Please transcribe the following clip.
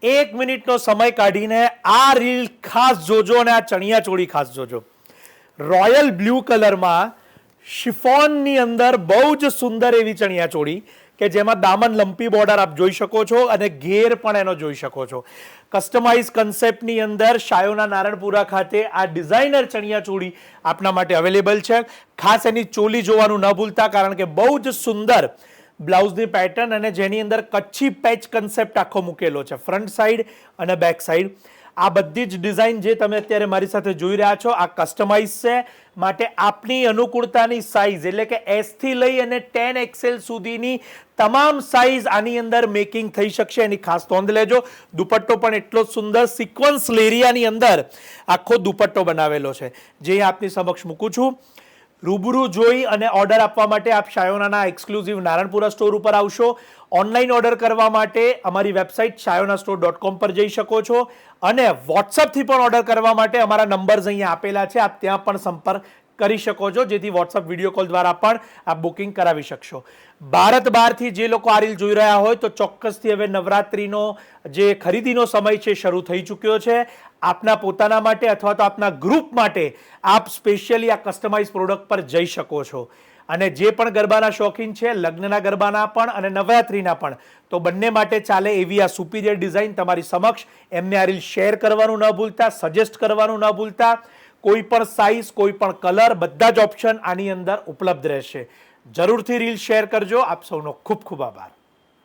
1 મિનિટનો સમય કાઢીને આ રીલ ખાસ જોજો અને આ ચણિયા ચોળી ખાસ જોજો. રોયલ બ્લુ કલરમાં શિફોનની અંદર બહુ જ સુંદર એવી ચણિયા ચોળી કે જેમાં દામન લંપી બોર્ડર આપ જોઈ શકો છો અને ઘેર પણ એનો જોઈ શકો છો. કસ્ટમાઇઝ કન્સેપ્ટની અંદર શાયોના નારણપુરા ખાતે આ ડિઝાઇનર ચણિયા ચોળી આપના માટે અવેલેબલ છે. ખાસ એની ચોલી જોવાનું ન ભૂલતા, કારણ કે બહુ જ સુંદર બ્લાઉઝની પેટર્ન અને જેની અંદર કચ્છી પેચ કન્સેપ્ટ આખો મૂકેલો છે, ફ્રન્ટ સાઈડ અને બેક સાઈડ. આ બધી જ ડિઝાઇન જે તમે અત્યારે મારી સાથે જોઈ રહ્યા છો આ કસ્ટમાઇઝ છે, માટે આપની અનુકૂળતાની સાઇઝ એટલે કે S થી લઈ અને 10XL સુધીની તમામ સાઇઝ આની અંદર મેકિંગ થઈ શકશે. એની ખાસ નોંધ લેજો. દુપટ્ટો પણ એટલો જ સુંદર સિક્વન્સ લેરિયાની અંદર આખો દુપટ્ટો બનાવેલો છે, જે આપની સમક્ષ મૂકું છું. રૂબરૂ જોઈ અને ઓર્ડર આપવા માટે આપ શાયોનાના એક્સક્લુઝિવ નારણપુરા સ્ટોર ઉપર આવશો. ઓનલાઈન ઓર્ડર કરવા માટે અમારી વેબસાઇટ shayonastore.com પર જઈ શકો છો અને વોટ્સઅપથી પણ ઓર્ડર કરવા માટે અમારા નંબર્સ અહીંયા આપેલા છે, આપ ત્યાં પણ સંપર્ક કરી શકો છો, જેથી વોટ્સઅપ વિડીયો કોલ દ્વારા પણ આપ બુકિંગ કરાવી શકશો. ભારત બહારથી જે લોકો આ રીલ જોઈ રહ્યા હોય તો ચોક્કસથી હવે નવરાત્રિનો જે ખરીદીનો સમય છે શરૂ થઈ ચૂક્યો છે. આપના પોતાના માટે અથવા તો આપના ગ્રુપ માટે આપ સ્પેશિયલી આ કસ્ટમાઇઝ પ્રોડક્ટ પર જઈ શકો છો. અને જે પણ ગરબાના શોખીન છે, લગ્નના ગરબાના પણ અને નવરાત્રિના પણ, તો બંને માટે ચાલે એવી આ સુપિરિયર ડિઝાઇન તમારી સમક્ષ. એમને આ રીલ શેર કરવાનું ન ભૂલતા, સજેસ્ટ કરવાનું ન ભૂલતા. કોઈ પણ સાઇઝ, કોઈ પણ કલર, બધા જ ઓપ્શન આની અંદર ઉપલબ્ધ રહેશે. જરૂરથી રીલ શેર કરજો. આપ સૌનો ખૂબ ખૂબ આભાર.